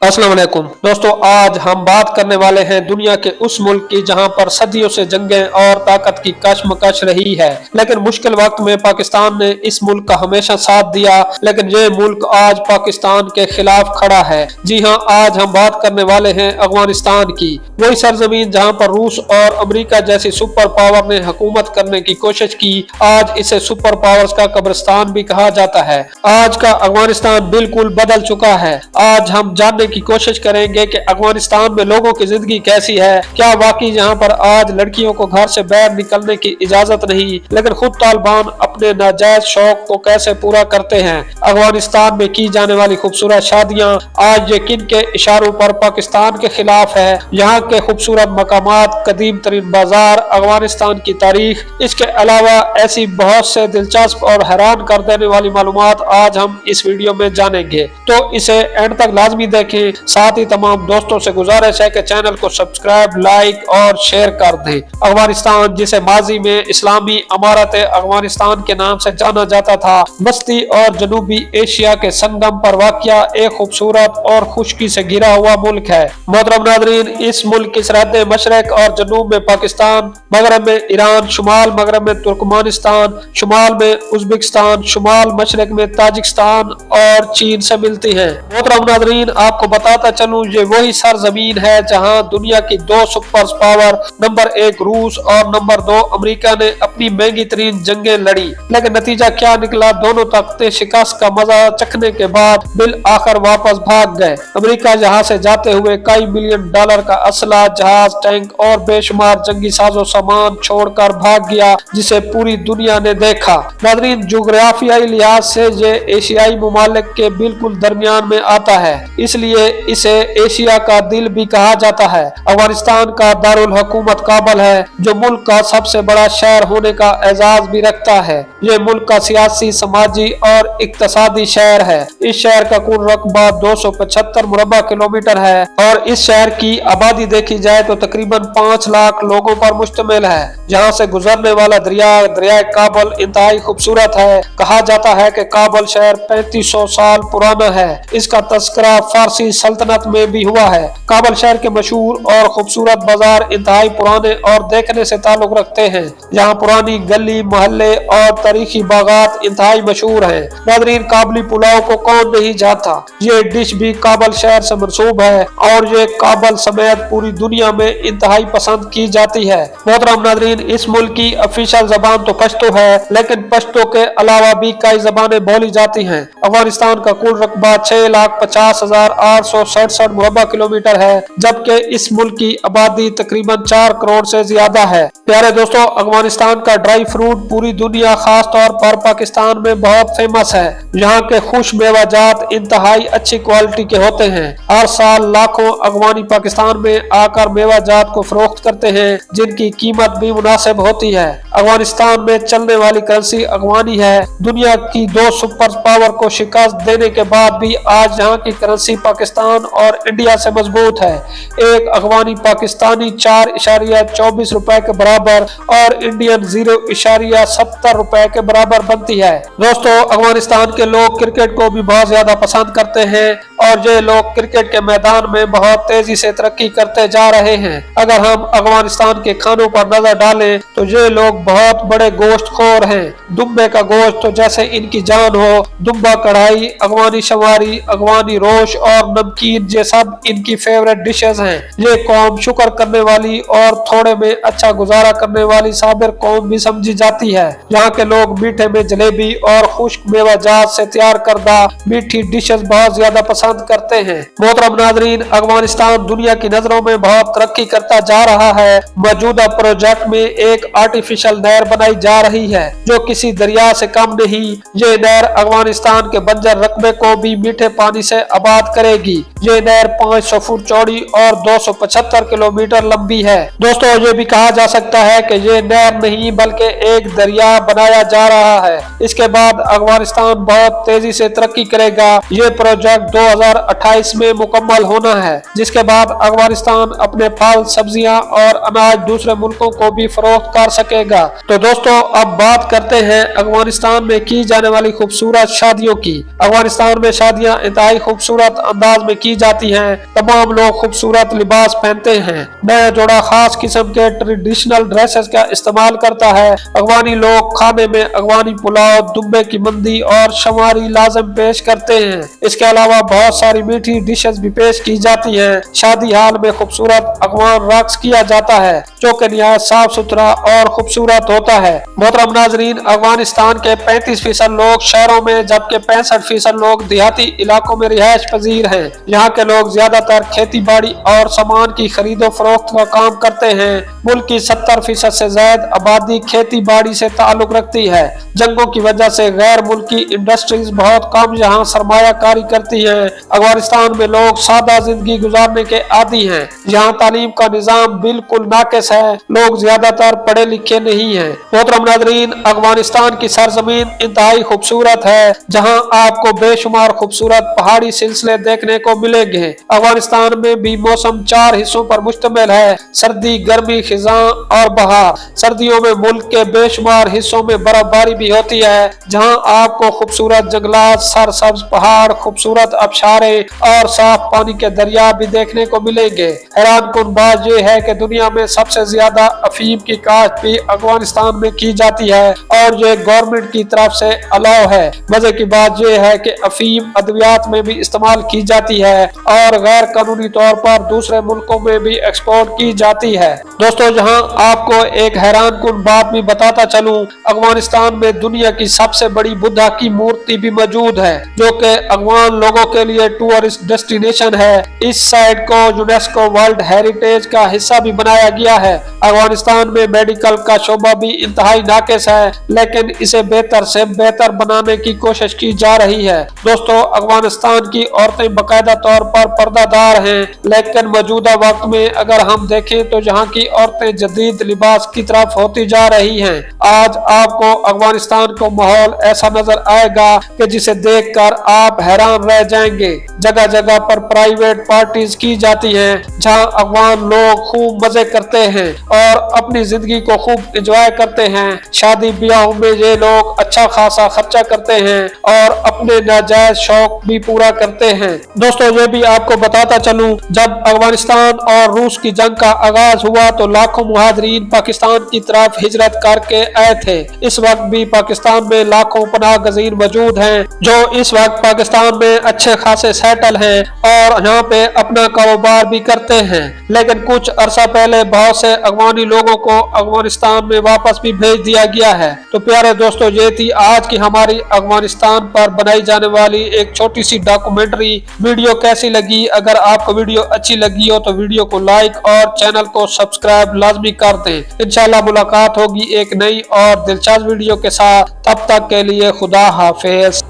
अस्सलाम वालेकुम दोस्तों, आज हम बात करने वाले हैं दुनिया के उस मुल्क की जहां पर सदियों से जंगें और ताकत की कशमकश रही है, लेकिन मुश्किल वक्त में पाकिस्तान ने इस मुल्क का हमेशा साथ दिया। लेकिन ये मुल्क आज पाकिस्तान के खिलाफ खड़ा है। जी हां, आज हम बात करने वाले हैं अफगानिस्तान की, वही सरजमीन जहां पर रूस और अमेरिका जैसी सुपर पावर ने हुकूमत करने की कोशिश की। आज इसे सुपर पावर्स का कब्रिस्तान भी कहा जाता है। आज का अफगानिस्तान बिल्कुल बदल चुका है। आज हम जानने की कोशिश करेंगे कि अफगानिस्तान में लोगों की जिंदगी कैसी है। क्या वाकई यहाँ पर आज लड़कियों को घर से बाहर निकलने की इजाजत नहीं, लेकिन खुद तालिबान अपने नाजायज शौक को कैसे पूरा करते हैं। अफगानिस्तान में की जाने वाली खूबसूरत शादियाँ आज ये किन के इशारों पर पाकिस्तान के खिलाफ है। यहाँ के खूबसूरत मकामात, कदीम तरीन बाजार, अफगानिस्तान की तारीख, इसके अलावा ऐसी बहुत से दिलचस्प और हैरान कर देने वाली मालूमात आज हम इस वीडियो में जानेंगे, तो इसे एंड तक लाजमी देखें। साथ ही तमाम दोस्तों से गुजारिश है कि चैनल को सब्सक्राइब, लाइक और शेयर कर दें। अफगानिस्तान, जिसे माजी में इस्लामी अमारत अफगानिस्तान के नाम से जाना जाता था, वस्ती और जनूबी एशिया के संगम पर वाक़िया एक खूबसूरत और खुशकी से घिरा हुआ मुल्क है। मोहतरम नाज़रीन, इस मुल्क की सरहदें मशरक और जनूब में पाकिस्तान, मगरब में ईरान, शुमाल मगरब में तुर्कमानिस्तान, शुमाल में उज्बेकिस्तान, शुमाल मशरक में ताजिकिस्तान और चीन से मिलती है। मोहतरम नाज़रीन, आपको बताता चलूं, ये वही सरजमीन है जहां दुनिया की दो सुपर पावर नंबर 1 रूस और नंबर 2 अमेरिका ने अपनी महंगी तरीन जंगें लड़ी। लेकिन नतीजा क्या निकला? दोनों ताकतें शिकस्त का मजा चखने के बाद बिल आखिर वापस भाग गए। अमेरिका यहाँ से जाते हुए कई मिलियन डॉलर का असला, जहाज, टैंक और बेशुमार जंगी साजो सामान छोड़कर भाग गया, जिसे पूरी दुनिया ने देखा। नाज़रीन, जोग्राफियाई लिहाज से ये एशियाई मुमालिक के बिल्कुल दरमियान में आता है, इसलिए इसे एशिया का दिल भी कहा जाता है। अफगानिस्तान का दारुल हुकूमत काबुल है, जो मुल्क का सबसे बड़ा शहर होने का एजाज भी रखता है। ये मुल्क का सियासी, समाजी और इक्तसादी शहर है। इस शहर का कुल रकबा 275 मुरब्बा किलोमीटर है और इस शहर की आबादी देखी जाए तो तकरीबन 5 लाख लोगों पर मुश्तमिल है। यहाँ से गुजरने वाला दरिया काबुल इंतहाई खूबसूरत है। कहा जाता है कि काबुल शहर 3500 साल पुराना है। इसका तस्करा फारसी सल्तनत में भी हुआ है। काबुल शहर के मशहूर और खूबसूरत बाजार इंतहाई पुराने और देखने से ताल्लुक रखते हैं। यहाँ पुरानी गली, मोहल्ले और तारीखी बागात इंतहाई मशहूर हैं। नाज़रीन, काबुली पुलाव को कौन नहीं जानता। ये डिश भी काबुल शहर से मंसूब है और ये काबुल समेत पूरी दुनिया में इंतहाई पसंद की जाती है। मोहतरम नाज़रीन, इस मुल्क की ऑफिशियल जबान तो पश्तो है, लेकिन पश्तो के अलावा भी कई जबानें बोली जाती हैं। अफगानिस्तान का कुल रकबा 6,50,867 मुरब्बा किलोमीटर है, जबकि इस मुल्क की आबादी तकरीबन 4 करोड़ से ज्यादा है। प्यारे दोस्तों, अफगानिस्तान का ड्राई फ्रूट पूरी दुनिया, खास तौर पर पाकिस्तान में बहुत फेमस है। यहाँ के खुश मेवा जात इंतहाई अच्छी क्वालिटी के होते हैं। हर साल लाखों अफगानी पाकिस्तान में आकर मेवा जात को फरोख्त करते हैं, जिनकी कीमत भी मुनासिब होती है। अफगानिस्तान में चलने वाली करेंसी अफगानी है। दुनिया की दो सुपर पावर को शिकस्त देने के बाद भी आज यहाँ की करेंसी पाकिस्तान और इंडिया से मजबूत है। एक अफगानी पाकिस्तानी 4.24 रुपए के बराबर और इंडियन 0.70 रुपए के बराबर बनती है। दोस्तों, अफगानिस्तान के लोग क्रिकेट को भी बहुत ज्यादा पसंद करते हैं और ये लोग क्रिकेट के मैदान में बहुत तेजी से तरक्की करते जा रहे हैं। अगर हम अफगानिस्तान के खानों पर नजर डालें तो ये लोग बहुत बड़े गोश्त खोर हैं। दुम्बे का गोश्त तो जैसे इनकी जान हो। दुम्बा कढ़ाई, अफगानी शवारी, अफगानी रोश और नमकीन, ये सब इनकी फेवरेट डिशेज हैं। ये कौम शुक्र करने वाली और थोड़े में अच्छा गुजारा करने वाली साबिर कौम भी समझी जाती है। यहाँ के लोग मीठे में जलेबी और खुश्क मेवा जात से तैयार करदा मीठी डिशेज बहुत ज्यादा पसंद करते हैं। मोहतरम नाज़रीन, अफगानिस्तान दुनिया की नजरों में बहुत तरक्की करता जा रहा है। मौजूदा प्रोजेक्ट में एक आर्टिफिशियल नहर बनाई जा रही है, जो किसी दरिया से कम नहीं। ये नहर अफगानिस्तान के बंजर रकबे को भी मीठे पानी से आबाद करेगी। ये नहर 500 फुट चौड़ी और 275 किलोमीटर लंबी है। दोस्तों, ये भी कहा जा सकता है कि ये नहर नहीं बल्कि एक दरिया बनाया जा रहा है। इसके बाद अफगानिस्तान बहुत तेजी से तरक्की करेगा। ये प्रोजेक्ट 2028 में मुकम्मल होना है, जिसके बाद अफगानिस्तान अपने फल, सब्जियां और अनाज दूसरे मुल्कों को भी फरोख्त कर सकेगा। जाएगा। तो दोस्तों अब बात करते हैं अफगानिस्तान में की जाने वाली खूबसूरत शादियों की। अफगानिस्तान में शादियां इंतहाई खूबसूरत अंदाज में की जाती हैं। तमाम लोग खूबसूरत लिबास पहनते हैं। नया जोड़ा खास किस्म के ट्रेडिशनल ड्रेसेस का इस्तेमाल करता है। अफगानी लोग खाने में अफगानी पुलाव, दुम्बे की मंदी और शमारी लाजम पेश करते हैं। इसके अलावा बहुत सारी मीठी डिशेस भी पेश की जाती हैं। शादी हाल में खूबसूरत अफगान रक्स किया जाता है जो कि निहायत साफ सुथरा और खूबसूरत होता है। मोहतरम नाजरीन, अफगानिस्तान के 35% लोग शहरों में जबकि 65% लोग देहाती इलाकों में रिहायश पजीर हैं। यहाँ के लोग ज्यादातर खेती बाड़ी और सामान की खरीदो फरोख्त का काम करते हैं। मुल्क की 70% से ज्यादा आबादी खेती बाड़ी से ताल्लुक रखती है। जंगों की वजह से गैर मुल्की इंडस्ट्रीज बहुत कम यहाँ सरमायाकारी करती हैं। अफगानिस्तान में लोग सादा जिंदगी गुजारने के आदी हैं। यहाँ तालीम का निजाम बिल्कुल नाकिस है। लोग ज्यादातर पढ़े लिखे नहीं हैं। मोहतरम नाज़रीन, अफगानिस्तान की सरजमीन इंतहाई खूबसूरत है जहाँ आपको बेशुमार खूबसूरत पहाड़ी सिलसिले देखने को मिलेंगे। अफगानिस्तान में भी मौसम 4 हिस्सों पर मुश्तमिल है: सर्दी, गर्मी, खिजां और बहार। सर्दियों में मुल्क के बेशुमार हिस्सों में बर्फबारी भी होती है जहाँ आपको खूबसूरत जंगलात, सरसब्ज पहाड़, खूबसूरत आबशारें और साफ पानी के दरिया भी देखने को मिलेंगे। हैरान कुन बात यह है कि दुनिया में सबसे ज्यादा अफीम की काश्त भी अफगानिस्तान में की जाती है और ये गवर्नमेंट की तरफ से अलाउ है। मजे की बात यह है कि अफीम अद्वियात में भी इस्तेमाल की जाती है और गैर कानूनी तौर पर दूसरे मुल्कों में भी एक्सपोर्ट की जाती है। दोस्तों, जहां आपको एक हैरान कुन बात भी बताता चलूं, अफगानिस्तान में दुनिया की सबसे बड़ी बुद्धा की मूर्ति भी मौजूद है जो कि अफगान लोगों के लिए टूरिस्ट डेस्टिनेशन है। इस साइट को यूनेस्को वर्ल्ड हेरिटेज का हिस्सा भी बनाया गया है। अफगानिस्तान में मेडिकल का शोबा भी इंतहाई नाकिस है लेकिन इसे बेहतर से बेहतर बनाने की कोशिश की जा रही है। दोस्तों, अफगानिस्तान की औरतें बाकायदा तौर पर पर्दादार हैं लेकिन मौजूदा वक्त में अगर हम देखें तो यहाँ की औरतें जदीद लिबास की तरफ होती जा रही हैं। आज आपको अफगानिस्तान का माहौल ऐसा नजर आएगा कि जिसे देखकर आप हैरान रह जाएंगे। जगह जगह पर प्राइवेट पार्टीज की जाती हैं जहां अफगान लोग खूब मजे करते हैं और अपनी जिंदगी को खूब एंजॉय करते हैं। शादी ब्याहों में ये लोग अच्छा खासा खर्चा करते हैं और अपने नाजायज शौक भी पूरा करते हैं। दोस्तों, ये भी आपको बताता चलूं, जब अफगानिस्तान और रूस की जंग का आगाज हुआ तो लाखों मुहाजिरीन पाकिस्तान की तरफ हिजरत करके आए थे। इस वक्त भी पाकिस्तान में लाखों पनाह गजीर मौजूद हैं जो इस वक्त पाकिस्तान में अच्छे खासे सेटल हैं और यहाँ पे अपना कारोबार भी करते हैं। लेकिन कुछ अरसा पहले बहुत से अफगानी लोगों को अफगानिस्तान में वापस भी भेज दिया गया है। तो प्यारे दोस्तों, ये थी आज की हमारी अफगानिस्तान पर बनाई जाने वाली एक छोटी सी डॉक्यूमेंट्री। वीडियो कैसी लगी? अगर आपको वीडियो अच्छी लगी हो तो वीडियो को लाइक और चैनल को सब्सक्राइब लाजमी कर दें। इंशाल्लाह मुलाकात होगी एक नई और दिलचस्प वीडियो के साथ। तब तक के लिए खुदा हाफिज।